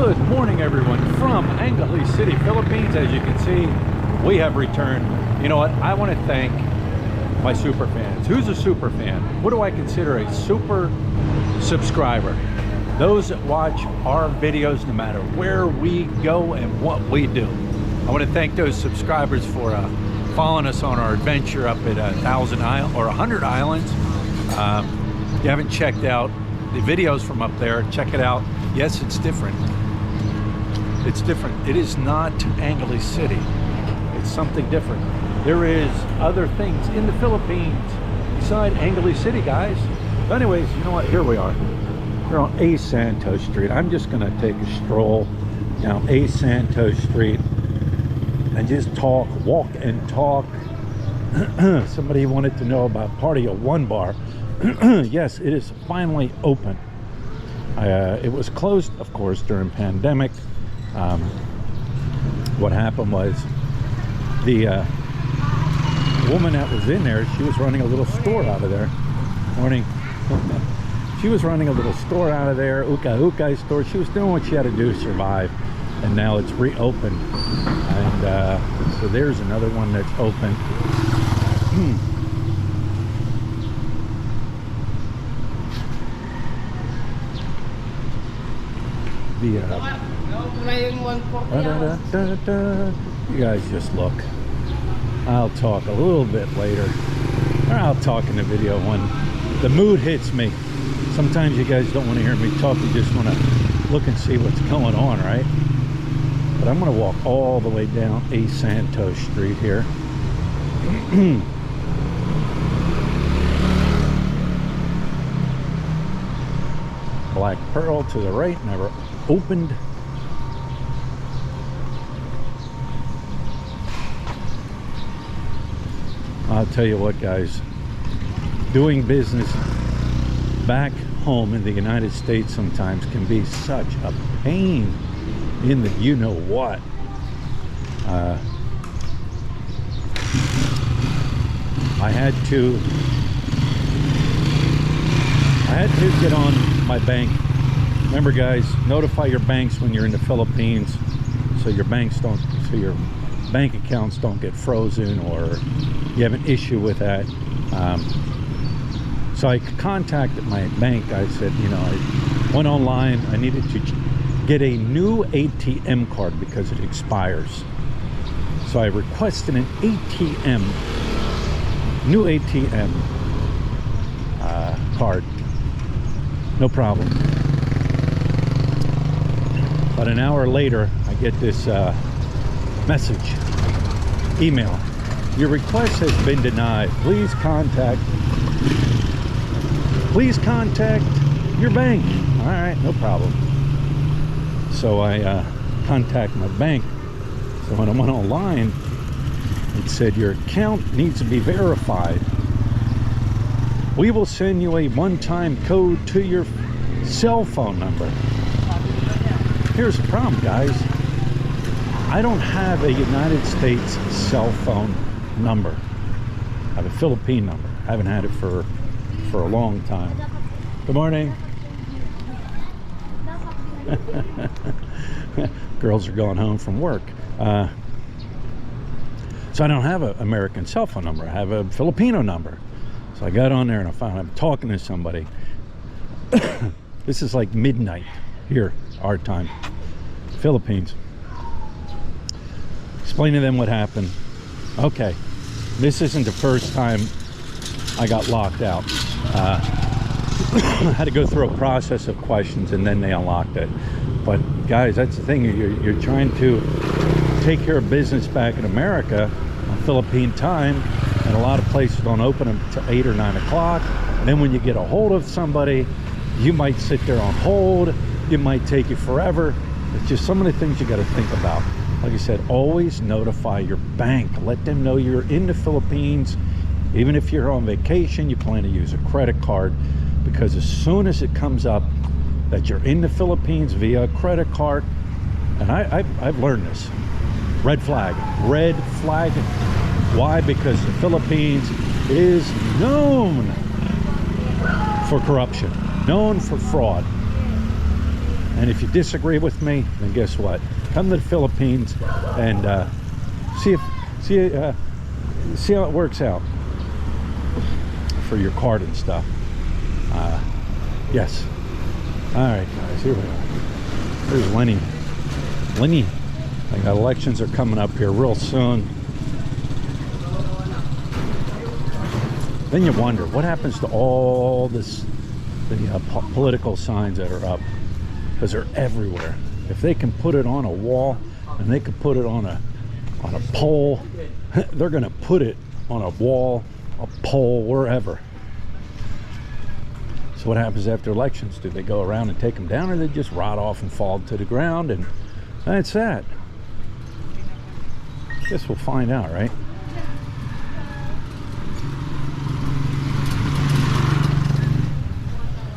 Good morning, everyone, from Angeles City, Philippines. As you can see, we have returned. You know what? I want to thank my super fans. Who's a super fan? What do I consider a super subscriber? Those that watch our videos no matter where we go and what we do. I want to thank those subscribers for following us on our adventure up at 1,000 Islands or 100 Islands. If you haven't checked out the videos from up there, check it out. Yes, it's different. It's different. It is not Angeles City. It's something different. There is other things in the Philippines beside Angeles City, guys. But anyways, you know what? Here we are. We're on A Santos Street. I'm just gonna take a stroll down A Santos Street and just talk, walk and talk. Somebody wanted to know about Party of One Bar. Yes, it is finally open. It was closed, of course, during pandemic. What happened was the woman that was in there, she was running a little store out of there. Morning. She was running a little store out of there, uka store. She was doing what she had to do to survive, and now it's reopened. And so there's another one that's open. You guys just look. I'll talk a little bit later, or I'll talk in the video when the mood hits me. Sometimes you guys don't want to hear me talk, you just want to look and see what's going on, right? But I'm going to walk all the way down A Santos Street here. Black Pearl to the right, never opened. I'll tell you what, guys, doing business back home in the United States sometimes can be such a pain in the you-know-what. I had to get on my bank. Remember, guys, notify your banks when you're in the Philippines so your bank accounts don't get frozen or you have an issue with that. So I contacted my bank. I said, you know, I went online. I needed to get a new ATM card because it expires. So I requested an new ATM card. No problem. About an hour later, I get this message, email. Your request has been denied. Please contact your bank. All right, no problem. So I contact my bank. So when I went online, it said your account needs to be verified. We will send you a one-time code to your cell phone number. Here's the problem, guys. I don't have a United States cell phone number. I have a Philippine number. I haven't had it for a long time. Good morning. Girls are going home from work. So I don't have an American cell phone number. I have a Filipino number. So I got on there and I found I'm talking to somebody. This is like midnight here, our time, Philippines. Explain to them what happened. Okay, this isn't the first time I got locked out. I had to go through a process of questions and then they unlocked it. But guys, that's the thing. You're trying to take care of business back in America on Philippine time, and a lot of places don't open until 8 or 9 o'clock. And then when you get a hold of somebody, you might sit there on hold. It might take you forever. It's just some of the things you got to think about. Like I said, always notify your bank. Let them know you're in the Philippines. Even if you're on vacation, you plan to use a credit card, because as soon as it comes up that you're in the Philippines via a credit card, and I've learned this, red flag. Why? Because the Philippines is known for corruption, known for fraud. And if you disagree with me, then guess what? Come to the Philippines and see how it works out for your card and stuff. Yes. All right, guys, here we are. There's Lenny. Lenny, I got elections are coming up here real soon. Then you wonder what happens to all this, the political signs that are up, because they're everywhere. If they can put it on a wall and they can put it on a pole, they're going to put it on a wall, a pole, wherever. So what happens after elections? Do they go around and take them down, or they just rot off and fall to the ground? And that's that. Guess we'll find out, right?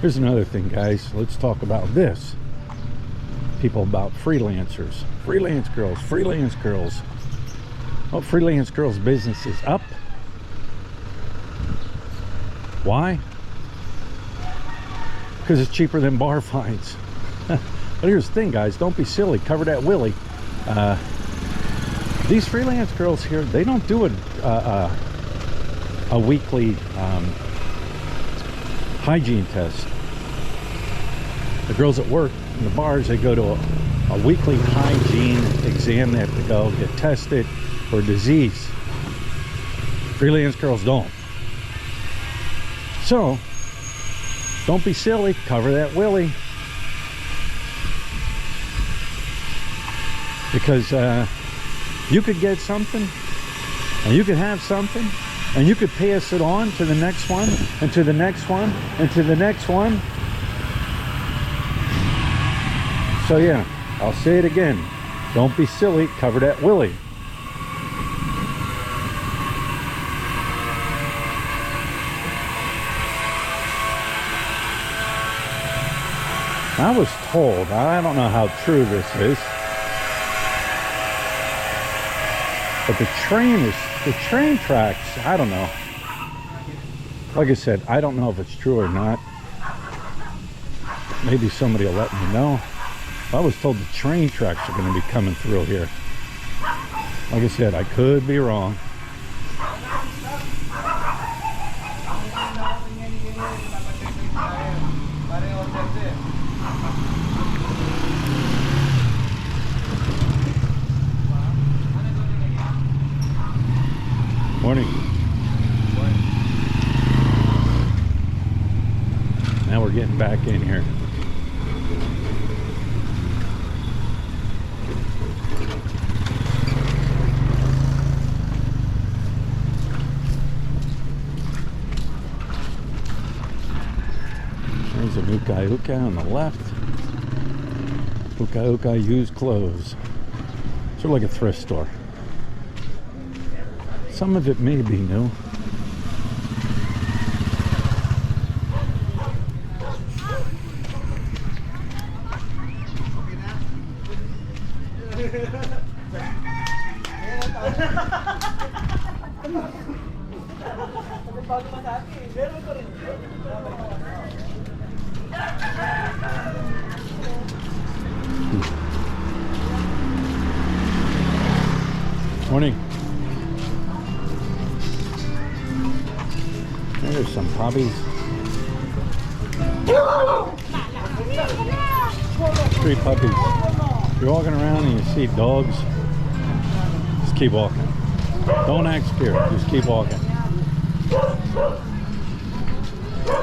Here's another thing, guys. Let's talk about this. People about freelancers. Freelance girls. Freelance girls. Well, freelance girls' business is up. Why? Because it's cheaper than bar fines. But here's the thing, guys. Don't be silly. Cover that willy. These freelance girls here, they don't do a weekly hygiene test. The girls that work in the bars, they go to a weekly hygiene exam. They have to go get tested for disease. Freelance girls don't. So don't be silly. Cover that willy. Because you could get something, and you could have something, and you could pass it on to the next one, and to the next one, and to the next one. So yeah, I'll say it again. Don't be silly. Cover that willy. I was told, I don't know how true this is, but the train tracks, I don't know. Like I said, I don't know if it's true or not. Maybe somebody will let me know. I was told the train tracks are going to be coming through here. Like I said, I could be wrong. Morning. Now we're getting back in here. There's an uka-uka on the left. Uka-uka used clothes. Sort of like a thrift store. Some of it may be new. Morning. There's some puppies. Street puppies. You're walking around and you see dogs, just keep walking. Don't act scared, just keep walking.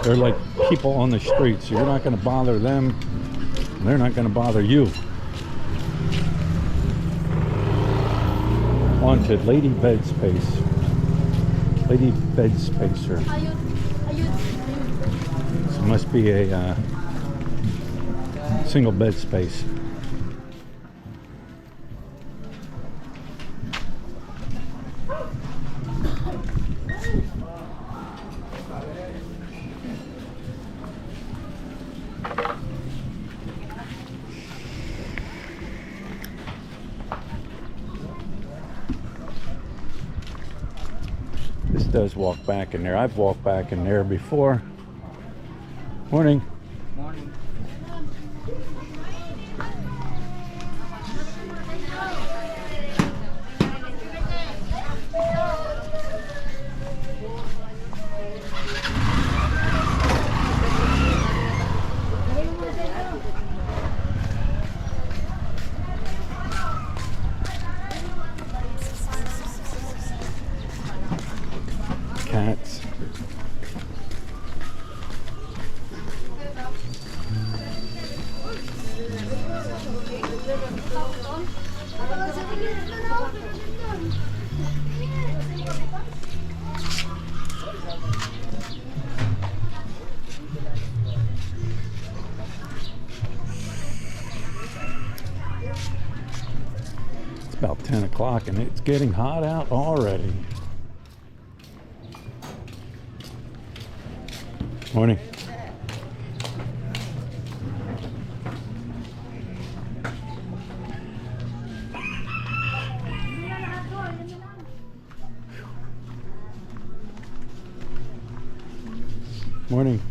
They're like people on the streets. You're not going to bother them, and they're not going to bother you. On to Lady Bed Space. Lady Bed Spacer. This must be a single bed space. Does walk back in there. I've walked back in there before. Morning. Morning. It's about 10 o'clock and it's getting hot out already. Morning. Morning.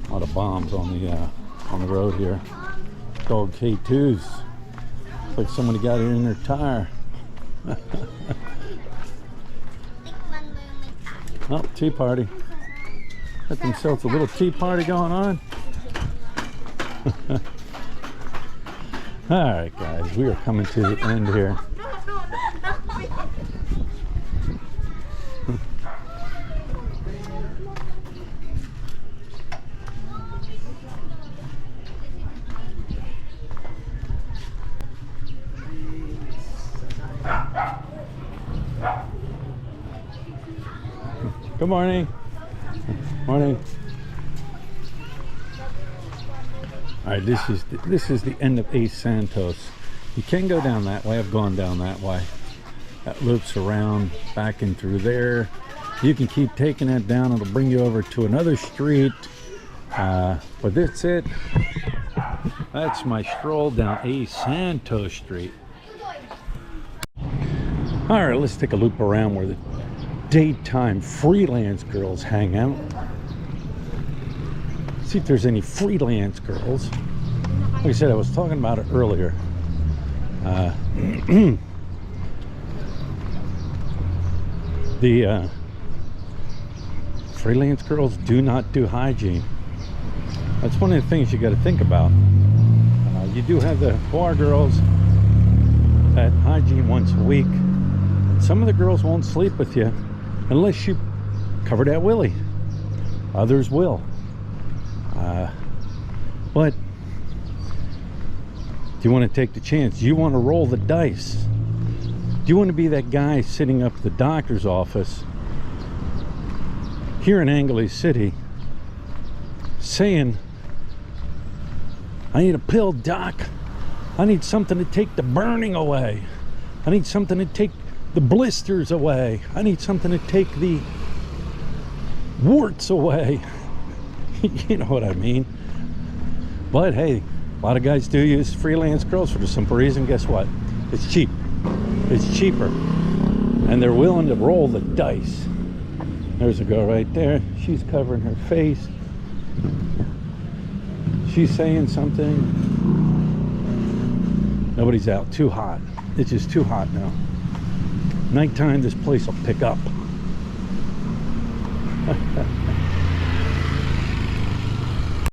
A lot of bombs on the road here. Dog K2s. Looks like somebody got it in their tire. Oh, tea party. Got themselves a little tea party going on. All right, guys, we are coming to the end here. Good morning. Morning. All right, this is the end of Ace Santos. You can go down that way. I've gone down that way. That loops around back and through there. You can keep taking that down. It'll bring you over to another street. But that's it. That's my stroll down Ace Santos Street. All right, let's take a loop around where the daytime freelance girls hang out. See if there's any freelance girls. Like I said, I was talking about it earlier. The freelance girls do not do hygiene. That's one of the things you got to think about. You do have the bar girls at hygiene once a week. Some of the girls won't sleep with you unless you cover that willy. Others will. But do you want to take the chance? Do you want to roll the dice? Do you want to be that guy sitting up at the doctor's office here in Angeles City saying, I need a pill, doc. I need something to take the burning away. I need something to take the blisters away. I need something to take the warts away. You know what I mean? But hey, a lot of guys do use freelance girls for the simple reason, guess what? It's cheap. It's cheaper. And they're willing to roll the dice. There's a girl right there. She's covering her face. She's saying something. Nobody's out. Too hot. It's just too hot now. Nighttime, this place will pick up.